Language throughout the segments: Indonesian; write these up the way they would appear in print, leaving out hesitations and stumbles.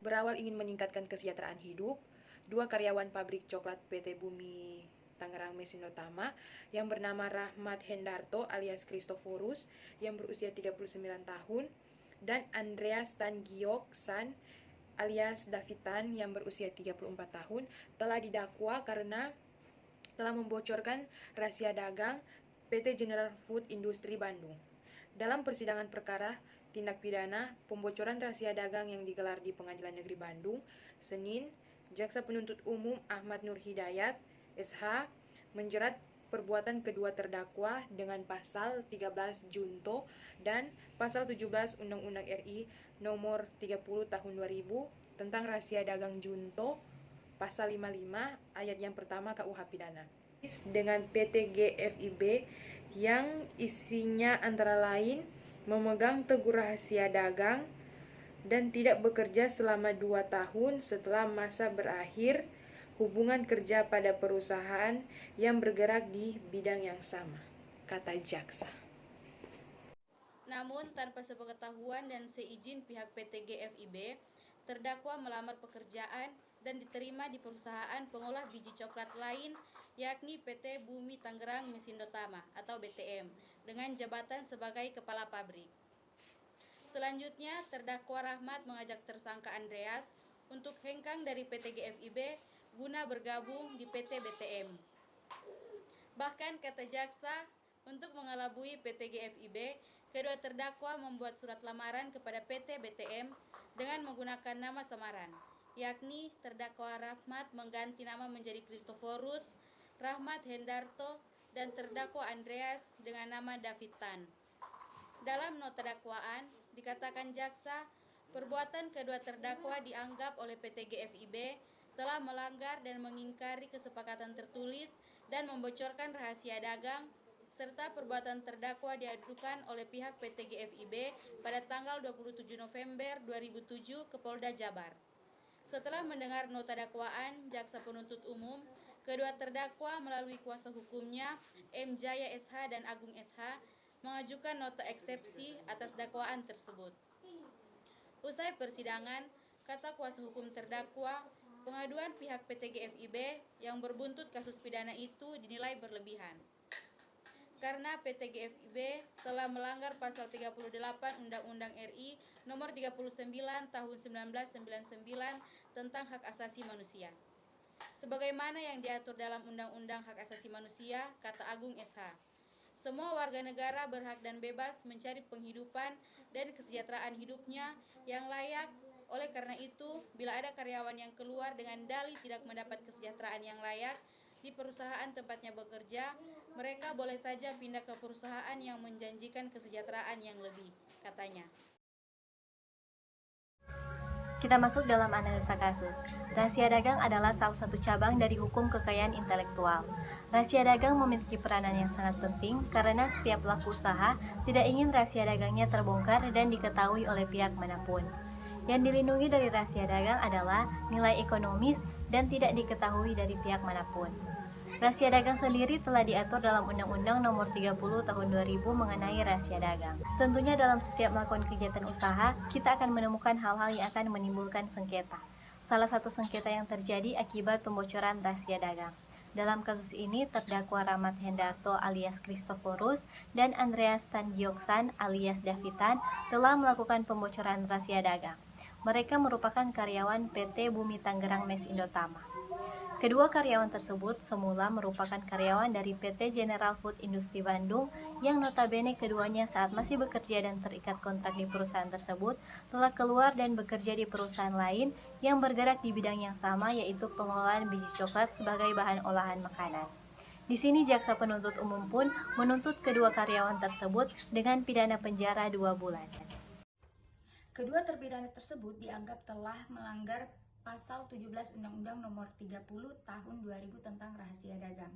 berawal ingin meningkatkan kesejahteraan hidup, dua karyawan pabrik coklat PT Bumi Tangerang Mesin Utama yang bernama Rahmat Hendarto alias Kristoforus yang berusia 39 tahun dan Andreas Tangioksan alias Davitan yang berusia 34 tahun telah didakwa karena telah membocorkan rahasia dagang PT General Food Industri Bandung. Dalam persidangan perkara tindak pidana pembocoran rahasia dagang yang digelar di Pengadilan Negeri Bandung, Senin, Jaksa Penuntut Umum Ahmad Nur Hidayat, SH, menjerat perbuatan kedua terdakwa dengan pasal 13 Junto dan pasal 17 Undang-Undang RI nomor 30 tahun 2000 tentang rahasia dagang Junto, pasal 55 ayat yang pertama KUH Pidana dengan PT GFIB yang isinya antara lain memegang teguh rahasia dagang dan tidak bekerja selama 2 tahun setelah masa berakhir hubungan kerja pada perusahaan yang bergerak di bidang yang sama, kata jaksa. Namun tanpa sepengetahuan dan seizin pihak PT GFIB, terdakwa melamar pekerjaan dan diterima di perusahaan pengolah biji coklat lain yakni PT Bumi Tangerang Mesin Utama atau BTM dengan jabatan sebagai kepala pabrik. Selanjutnya, terdakwa Rahmat mengajak tersangka Andreas untuk hengkang dari PT GFIB guna bergabung di PT BTM. Bahkan kata jaksa, untuk mengelabui PT GFIB, kedua terdakwa membuat surat lamaran kepada PT BTM dengan menggunakan nama samaran, yakni terdakwa Rahmat mengganti nama menjadi Kristoforus, Rahmat Hendarto, dan terdakwa Andreas dengan nama Davitan. Dalam nota dakwaan, dikatakan jaksa, perbuatan kedua terdakwa dianggap oleh PT GFIB telah melanggar dan mengingkari kesepakatan tertulis dan membocorkan rahasia dagang, serta perbuatan terdakwa diadukan oleh pihak PT GFIB pada tanggal 27 November 2007 ke Polda Jabar. Setelah mendengar nota dakwaan jaksa penuntut umum, kedua terdakwa melalui kuasa hukumnya M. Jaya SH dan Agung SH mengajukan nota eksepsi atas dakwaan tersebut. Usai persidangan, kata kuasa hukum terdakwa, pengaduan pihak PT GFIB yang berbuntut kasus pidana itu dinilai berlebihan. Karena PT GFIB telah melanggar pasal 38 Undang-Undang RI nomor 39 tahun 1999 tentang hak asasi manusia. Sebagaimana yang diatur dalam Undang-Undang Hak Asasi Manusia, kata Agung SH, semua warga negara berhak dan bebas mencari penghidupan dan kesejahteraan hidupnya yang layak. Oleh karena itu, bila ada karyawan yang keluar dengan dalih tidak mendapat kesejahteraan yang layak di perusahaan tempatnya bekerja, mereka boleh saja pindah ke perusahaan yang menjanjikan kesejahteraan yang lebih, katanya. Kita masuk dalam analisa kasus. Rahasia dagang adalah salah satu cabang dari hukum kekayaan intelektual. Rahasia dagang memiliki peranan yang sangat penting karena setiap pelaku usaha tidak ingin rahasia dagangnya terbongkar dan diketahui oleh pihak manapun. Yang dilindungi dari rahasia dagang adalah nilai ekonomis dan tidak diketahui dari pihak manapun. Rahasia dagang sendiri telah diatur dalam Undang-Undang Nomor 30 Tahun 2000 mengenai rahasia dagang. Tentunya dalam setiap melakukan kegiatan usaha, kita akan menemukan hal-hal yang akan menimbulkan sengketa. Salah satu sengketa yang terjadi akibat pembocoran rahasia dagang. Dalam kasus ini, terdakwa Rahmat Hendarto alias Kristoforus dan Andreas Tangioksan alias Davitan telah melakukan pembocoran rahasia dagang. Mereka merupakan karyawan PT Bumi Tangerang Mesin Utama. Kedua karyawan tersebut semula merupakan karyawan dari PT General Food Industri Bandung yang notabene keduanya saat masih bekerja dan terikat kontrak di perusahaan tersebut telah keluar dan bekerja di perusahaan lain yang bergerak di bidang yang sama yaitu pengolahan biji coklat sebagai bahan olahan makanan. Di sini jaksa penuntut umum pun menuntut kedua karyawan tersebut dengan pidana penjara 2 bulan. Kedua terpidana tersebut dianggap telah melanggar Pasal 17 Undang-Undang Nomor 30 Tahun 2000 tentang rahasia dagang,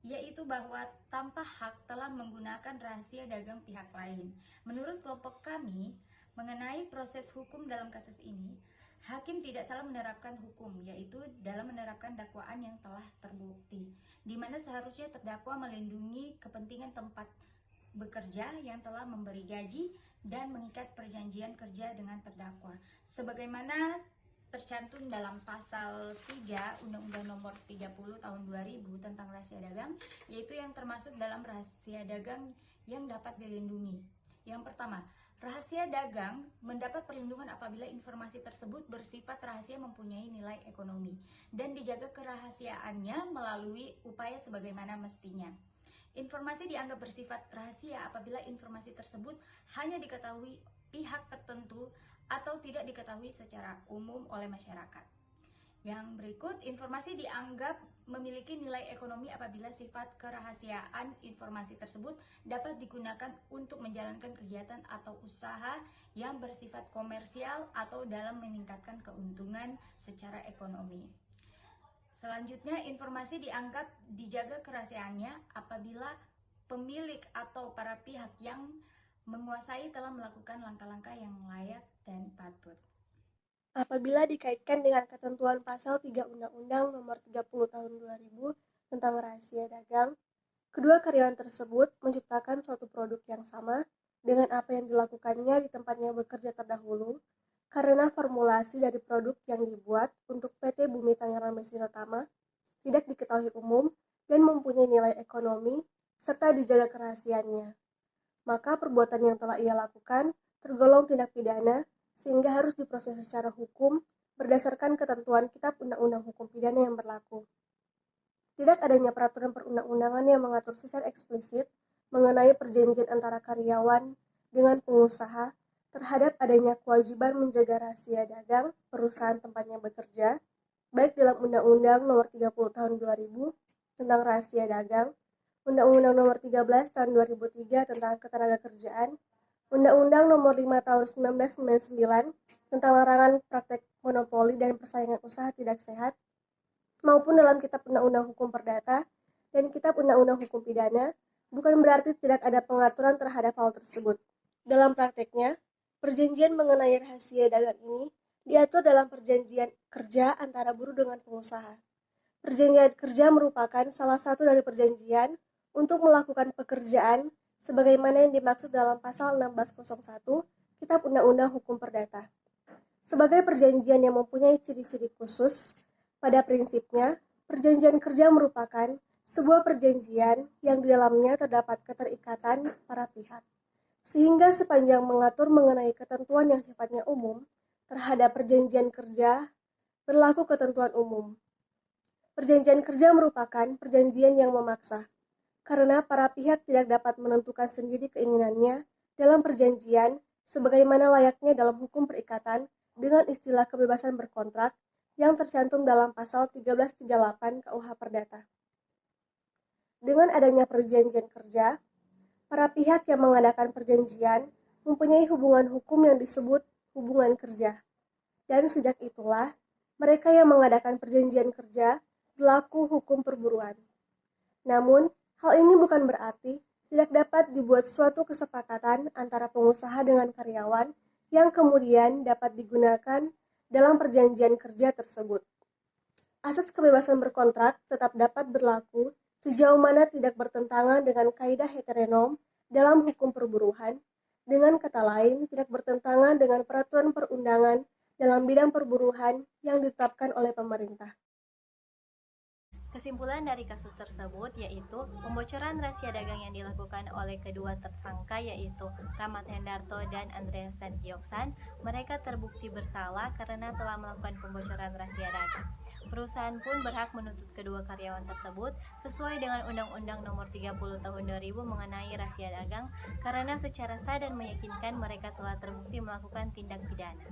yaitu bahwa tanpa hak telah menggunakan rahasia dagang pihak lain. Menurut kelompok kami, mengenai proses hukum dalam kasus ini, hakim tidak salah menerapkan hukum, yaitu dalam menerapkan dakwaan yang telah terbukti, di mana seharusnya terdakwa melindungi kepentingan tempat bekerja yang telah memberi gaji dan mengikat perjanjian kerja dengan terdakwa, sebagaimana tercantum dalam pasal 3 Undang-Undang Nomor 30 Tahun 2000 tentang rahasia dagang, yaitu yang termasuk dalam rahasia dagang yang dapat dilindungi. Yang pertama, rahasia dagang mendapat perlindungan apabila informasi tersebut bersifat rahasia mempunyai nilai ekonomi dan dijaga kerahasiaannya melalui upaya sebagaimana mestinya. Informasi dianggap bersifat rahasia apabila informasi tersebut hanya diketahui pihak tertentu atau tidak diketahui secara umum oleh masyarakat. Yang berikut, informasi dianggap memiliki nilai ekonomi apabila sifat kerahasiaan informasi tersebut dapat digunakan untuk menjalankan kegiatan atau usaha yang bersifat komersial atau dalam meningkatkan keuntungan secara ekonomi. Selanjutnya, informasi dianggap dijaga kerahasiaannya apabila pemilik atau para pihak yang menguasai telah melakukan langkah-langkah yang layak dan patut. Apabila dikaitkan dengan ketentuan pasal 3 Undang-Undang Nomor 30 Tahun 2000 tentang rahasia dagang, kedua karyawan tersebut menciptakan suatu produk yang sama dengan apa yang dilakukannya di tempatnya bekerja terdahulu, karena formulasi dari produk yang dibuat untuk PT Bumi Tangerang Mesin Utama tidak diketahui umum dan mempunyai nilai ekonomi serta dijaga kerahasiaannya. Maka perbuatan yang telah ia lakukan tergolong tindak pidana sehingga harus diproses secara hukum berdasarkan ketentuan Kitab Undang-Undang Hukum Pidana yang berlaku. Tidak adanya peraturan perundang-undangan yang mengatur secara eksplisit mengenai perjanjian antara karyawan dengan pengusaha terhadap adanya kewajiban menjaga rahasia dagang perusahaan tempatnya bekerja, baik dalam Undang-Undang Nomor 30 Tahun 2000 tentang rahasia dagang, Undang-Undang Nomor 13 Tahun 2003 tentang Ketenagakerjaan, Undang-Undang Nomor 5 Tahun 1999 tentang larangan praktek monopoli dan persaingan usaha tidak sehat, maupun dalam Kitab Undang-Undang Hukum Perdata dan Kitab Undang-Undang Hukum Pidana, bukan berarti tidak ada pengaturan terhadap hal tersebut. Dalam prakteknya, perjanjian mengenai rahasia dagang ini diatur dalam perjanjian kerja antara buruh dengan pengusaha. Perjanjian kerja merupakan salah satu dari perjanjian untuk melakukan pekerjaan sebagaimana yang dimaksud dalam pasal 1601 Kitab Undang-Undang Hukum Perdata. Sebagai perjanjian yang mempunyai ciri-ciri khusus, pada prinsipnya, perjanjian kerja merupakan sebuah perjanjian yang di dalamnya terdapat keterikatan para pihak. Sehingga sepanjang mengatur mengenai ketentuan yang sifatnya umum, terhadap perjanjian kerja berlaku ketentuan umum. Perjanjian kerja merupakan perjanjian yang memaksa, karena para pihak tidak dapat menentukan sendiri keinginannya dalam perjanjian sebagaimana layaknya dalam hukum perikatan dengan istilah kebebasan berkontrak yang tercantum dalam pasal 1338 KUH Perdata. Dengan adanya perjanjian kerja, para pihak yang mengadakan perjanjian mempunyai hubungan hukum yang disebut hubungan kerja. Dan sejak itulah, mereka yang mengadakan perjanjian kerja berlaku hukum perburuan. Namun, hal ini bukan berarti tidak dapat dibuat suatu kesepakatan antara pengusaha dengan karyawan yang kemudian dapat digunakan dalam perjanjian kerja tersebut. Asas kebebasan berkontrak tetap dapat berlaku sejauh mana tidak bertentangan dengan kaidah heteronom dalam hukum perburuhan, dengan kata lain tidak bertentangan dengan peraturan perundangan dalam bidang perburuhan yang ditetapkan oleh pemerintah. Kesimpulan dari kasus tersebut yaitu pembocoran rahasia dagang yang dilakukan oleh kedua tersangka yaitu Rahmat Hendarto dan Andreas Tankioksan, mereka terbukti bersalah karena telah melakukan pembocoran rahasia dagang. Perusahaan pun berhak menuntut kedua karyawan tersebut sesuai dengan Undang-Undang Nomor 30 Tahun 2000 mengenai rahasia dagang karena secara sah dan meyakinkan mereka telah terbukti melakukan tindak pidana.